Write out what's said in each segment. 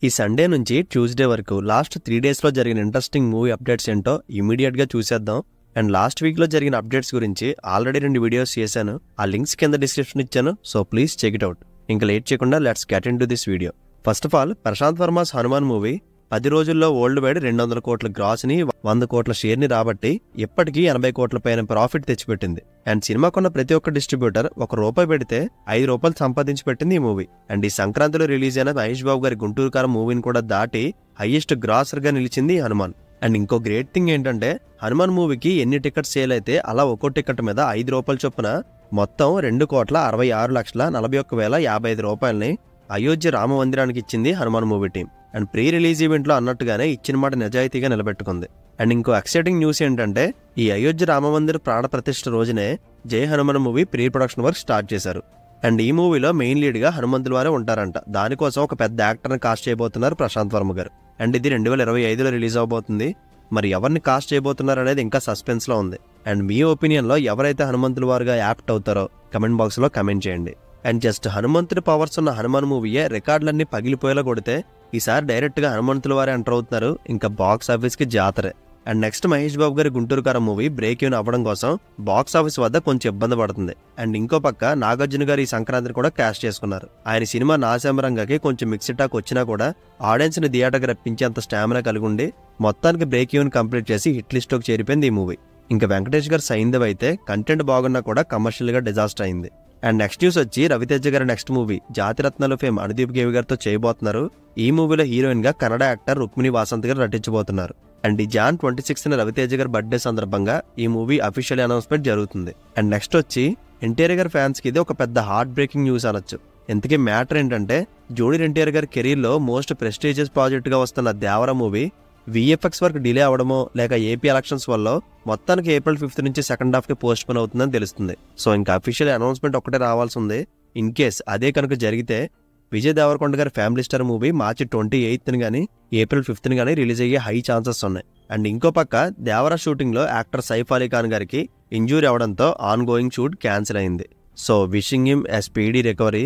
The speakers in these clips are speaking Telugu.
ఈ సండే నుంచి ట్యూస్డే వరకు లాస్ట్ 3 డేస్లో జరిగిన ఇంట్రెస్టింగ్ మూవీ అప్డేట్స్ ఏంటో ఇమీడియట్గా చూసేద్దాం. అండ్ లాస్ట్ వీక్లో జరిగిన అప్డేట్స్ గురించి ఆల్రెడీ 2 వీడియోస్ చేశాను. ఆ లింక్స్ కింద డిస్క్రిప్షన్ ఇచ్చాను. So please check it out. ఇంకా లేట్ చేయకుండా let's get into this video. First of all, Prashant Varma's Hanuman movie 10 రోజుల్లో వరల్డ్ వైడ్ 200 కోట్ల గ్రాస్ని 100 కోట్ల షేర్ని రాబట్టి ఇప్పటికీ 80 కోట్ల పైన ప్రాఫిట్ తెచ్చిపెట్టింది. అండ్ సినిమాకున్న ప్రతి ఒక్క డిస్ట్రిబ్యూటర్ ₹1 పెడితే ₹5 సంపాదించి పెట్టింది ఈ మూవీ. అండ్ ఈ సంక్రాంతిలో రిలీజ్ అయిన మహేష్ బాబు గారి గుంటూరు కారం మూవీని కూడా దాటి హైయెస్ట్ గ్రాసర్గా నిలిచింది హనుమాన్. అండ్ ఇంకో గ్రేట్ థింగ్ ఏంటంటే, హనుమాన్ మూవీకి ఎన్ని టికెట్స్ సేల్ అయితే అలా ఒక్కో టికెట్ మీద ₹5 చొప్పున మొత్తం ₹2,66,41,055 అయోధ్య రామ మందిరానికి ఇచ్చింది Hanuman movie team. And pre release ఈవెంట్లో అన్నట్టుగానే ఇచ్చిన మాట నిజాయితీగా నిలబెట్టుకుంది. అండ్ ఇంకో ఎక్సైటింగ్ న్యూస్ ఏంటంటే, ఈ అయోధ్య రామ మందిర్ ప్రాణ ప్రతిష్ఠ రోజునే జై Hanuman movie pre production work start చేశారు. అండ్ ఈ మూవీలో మెయిన్ లీడ్గా హనుమంతుల వారే ఉంటారంట. దానికోసం ఒక పెద్ద యాక్టర్ని కాస్ట్ చేయబోతున్నారు ప్రశాంత్ వర్మ గారు. అండ్ ఇది 2025లో రిలీజ్ అవబోతుంది. మరి ఎవరిని కాస్ట్ చేయబోతున్నారు అనేది ఇంకా సస్పెన్స్లో ఉంది. అండ్ మీ ఒపీనియన్లో ఎవరైతే హనుమంతుల వారుగా యాప్ట్ అవుతారో కమెంట్ బాక్స్లో కమెంట్ చేయండి. అండ్ జస్ట్ హనుమంతుడి పవర్స్ ఉన్న హనుమాన్ మూవీయే రికార్డులన్నీ పగిలిపోయేలా కొడితే ఈసారి డైరెక్ట్గా హనుమంతుల వారే ఎంటర్ అవుతున్నారు. ఇంకా బాక్స్ ఆఫీస్కి జాతరే. అండ్ నెక్స్ట్ మహేష్ బాబు గారి గుంటూరు కారం మూవీ బ్రేక్ ఈవెన్ అవ్వడం కోసం బాక్స్ ఆఫీస్ వద్ద కొంచెం ఇబ్బంది పడుతుంది. అండ్ ఇంకో పక్క నాగార్జున గారు ఈ సంక్రాంతిని కూడా క్యాష్ చేసుకున్నారు. ఆయన సినిమా నాశాంబరంగాకి కొంచెం మిక్స్డ్ టాక్ వచ్చినా కూడా ఆడియన్స్ ని థియేటర్కి రప్పించేంత స్టామినా కలిగి ఉండి మొత్తానికి బ్రేక్ ఈవెన్ కంప్లీట్ చేసి హిట్ లిస్ట్లోకి చేరిపోయింది ఈ మూవీ. ఇంకా వెంకటేష్ గారు సైందవ్ అయితే కంటెంట్ బాగున్నా కూడా కమర్షియల్ గా డిజాస్టర్ అయింది. అండ్ నెక్స్ట్ న్యూస్ వచ్చి, రవితేజ గారి నెక్స్ట్ మూవీ జాతిరత్నాలు ఫేమ్ అనుదీప్ గేవి గారితో చేయబోతున్నారు. ఈ మూవీలో హీరోయిన్ గా కన్నడ యాక్టర్ రుక్మిణి వాసంత్ గారు నటించబోతున్నారు. అండ్ ఈ జాన్ 26న రవితేజ గారి బర్త్డే సందర్భంగా ఈ మూవీ అఫీషియల్ అనౌన్స్మెంట్ జరుగుతుంది. అండ్ నెక్స్ట్ వచ్చి, ఎన్టీఆర్ గారి ఫ్యాన్స్ కి ఇది ఒక పెద్ద హార్ట్ బ్రేకింగ్ న్యూస్ అనొచ్చు. ఇంతకీ మ్యాటర్ ఏంటంటే, జూనియర్ ఎన్టీఆర్ గారి కెరీర్ లో మోస్ట్ ప్రెస్టీజియస్ ప్రాజెక్ట్ గా వస్తున్న దేవర మూవీ VFX వర్క్ డిలే అవడమో లేక ఏపీ ఎలక్షన్స్ వల్ల మొత్తానికి April 5 నుంచి సెకండ్ హాఫ్ కి పోస్ట్ పోన్ అవుతుందని తెలుస్తుంది. సో ఇంకా అఫీషియల్ అనౌన్స్మెంట్ ఒకటే రావాల్సి ఉంది. ఇన్ కేస్ అదే కనుక జరిగితే విజయ్ దేవరకొండ గారి ఫ్యామిలీ స్టార్ మూవీ March 28ని కానీ April 5ని కానీ రిలీజ్ అయ్యే హై ఛాన్సెస్ ఉన్నాయి. అండ్ ఇంకో పక్క దేవర షూటింగ్ లో యాక్టర్ సైఫ్ అలీ ఖాన్ గారికి ఇంజూరీ అవడంతో ఆన్ గోయింగ్ షూట్ క్యాన్సిల్ అయింది. So wishing him a speedy recovery.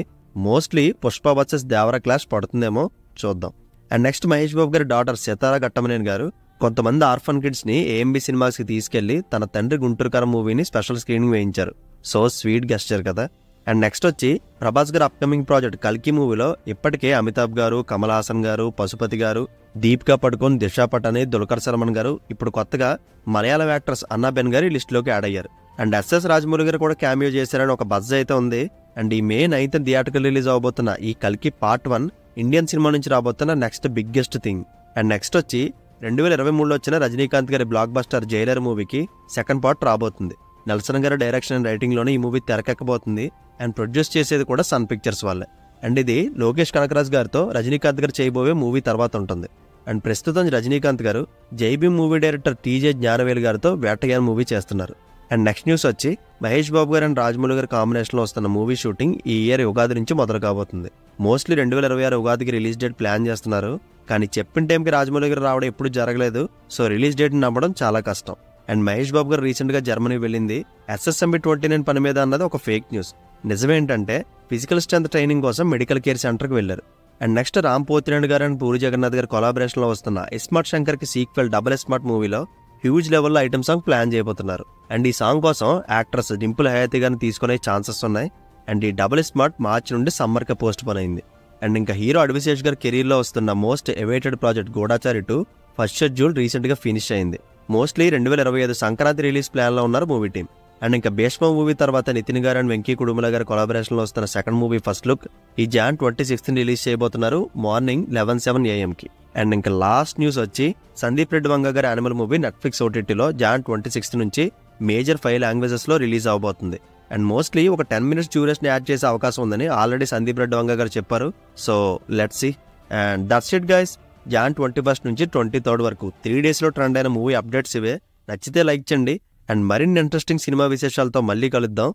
Mostly Pushpa versus Devara clash పడుతుందేమో చూద్దాం. అండ్ నెక్స్ట్ మహేష్ బాబు గారి డాటర్ సితారా ఘట్టమనేని గారు కొంతమంది ఆర్ఫన్ కిడ్స్ ని AMB సినిమాస్ కి తీసుకెళ్లి తన తండ్రి గుంటూరు కారం మూవీని స్పెషల్ స్క్రీనింగ్ వేయించారు. సో స్వీట్ గెస్చర్ కదా. అండ్ నెక్స్ట్ వచ్చి, ప్రభాస్ గారు అప్కమింగ్ ప్రాజెక్ట్ కల్కి మూవీలో ఇప్పటికే అమితాబ్ గారు, కమల్ హాసన్ గారు, పశుపతి గారు, దీపికా పడుకోన్, దిశా పటాని, దుల్కర్ సల్మాన్ గారు, ఇప్పుడు కొత్తగా మలయాళం యాక్టర్స్ అన్నాబెన్ గారు లిస్టులోకి యాడ్ అయ్యారు. అండ్ SS రాజమౌళి గారు కూడా క్యామియో చేశారని ఒక బజ్ అయితే ఉంది. అండ్ ఈ May 9th థియేటర్కి రిలీజ్ అవబోతున్న ఈ కల్కి Part 1 ఇండియన్ సినిమా నుంచి రాబోతున్న next biggest thing. And next వచ్చి, 2023లో వచ్చిన రజనీకాంత్ గారి బ్లాక్ బస్టర్ జైలర్ మూవీకి సెకండ్ పార్ట్ రాబోతుంది. నెల్సన్ గారి డైరెక్షన్ అండ్ రైటింగ్ లోనే ఈ మూవీ తెరకెక్కబోతుంది. అండ్ ప్రొడ్యూస్ చేసేది కూడా సన్ పిక్చర్స్ వాళ్ళే. అండ్ ఇది లోకేష్ కనకరాజ్ గారితో రజనీకాంత్ గారు చేయబోయే మూవీ తర్వాత ఉంటుంది. అండ్ ప్రస్తుతం రజనీకాంత్ గారు Jaibhim movie director TJ Gnanavel గారితో వేటగాన్ మూవీ చేస్తున్నారు. అండ్ నెక్స్ట్ న్యూస్ వచ్చి, మహేష్ బాబు గారు అండ్ రాజమౌళి గారి కాంబినేషన్లో వస్తున్న మూవీ షూటింగ్ ఈ ఇయర్ ఉగాది నుంచి మొదలు కాబోతుంది. మోస్ట్లీ 2026 ఉగాదికి రిలీజ్ డేట్ ప్లాన్ చేస్తున్నారు. కానీ చెప్పిన టైంకి రాజమౌళి గారు రావడం ఎప్పుడు జరగలేదు. సో రిలీజ్ డేట్ని నమ్మడం చాలా కష్టం. అండ్ మహేష్ బాబు గారు రీసెంట్గా జర్మనీ వెళ్ళింది SSMB 29 పని మీద అన్నది ఒక ఫేక్ న్యూస్. నిజమేంటంటే, ఫిజికల్ స్ట్రెంత్ ట్రైనింగ్ కోసం మెడికల్ కేర్ సెంటర్కి వెళ్లారు. అండ్ నెక్స్ట్ రామ్ పోతినేని గారు అండ్ పూరి జగన్నాథ్ గారి కొలాబరేషన్లో వస్తున్న ఇస్మార్ట్ శంకర్కి సీక్వెల్ డబుల్ స్మార్ట్ మూవీలో హ్యూజ్ లెవెల్లో ఐటమ్ సాంగ్ ప్లాన్ చేయబోతున్నారు. అండ్ ఈ సాంగ్ కోసం యాక్ట్రెస్ డింపుల్ హయాతి గారిని తీసుకునే ఛాన్సెస్ ఉన్నాయి. అండ్ ఈ డబుల్ స్మార్ట్ మార్చి నుండి సమ్మర్కి పోస్ట్ పోన్ అయింది. అండ్ ఇంకా హీరో అడ్విశేష్ గారి కెరీర్లో వస్తున్న most awaited project Goodachari 2 first schedule రీసెంట్గా ఫినిష్ అయింది. మోస్ట్లీ 2025 సంక్రాంతి రిలీజ్ ప్లాన్లో ఉన్నారు మూవీ టీం. అండ్ ఇంకా భీష్మ మూవీ తర్వాత నితిన్ గారు అండ్ వెంకీ కుడుముల గారి కొలాబరేషన్లో వస్తున్న సెకండ్ మూవీ ఫస్ట్ లుక్ ఈ Jan 26ని రిలీజ్ చేయబోతున్నారు మార్నింగ్ 11:07 AM కి. అండ్ ఇంకా లాస్ట్ న్యూస్ వచ్చి, సందీప్ రెడ్డి వంగ గారి యానిమల్ మూవీ నెట్ఫ్లిక్స్ OTTలో Jan 26 నుంచి మేజర్ 5 లాంగ్వేజెస్లో రిలీజ్ అవబోతుంది. అండ్ మోస్ట్లీ ఒక 10 minutes డ్యూరేషన్ యాడ్ చేసే అవకాశం ఉందని ఆల్రెడీ సందీప్ రెడ్డి వంగ గారు చెప్పారు. So let's see. And that's it guys. Jan 21 నుంచి 23rd వరకు 3 డేస్లో ట్రెండ్ అయిన మూవీ అప్డేట్స్ ఇవే. నచ్చితే లైక్ చేయండి. అండ్ మరిన్ని ఇంట్రెస్టింగ్ సినిమా విశేషాలతో మళ్ళీ కలుద్దాం.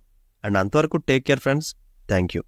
అండ్ అంతవరకు take care friends. Thank you.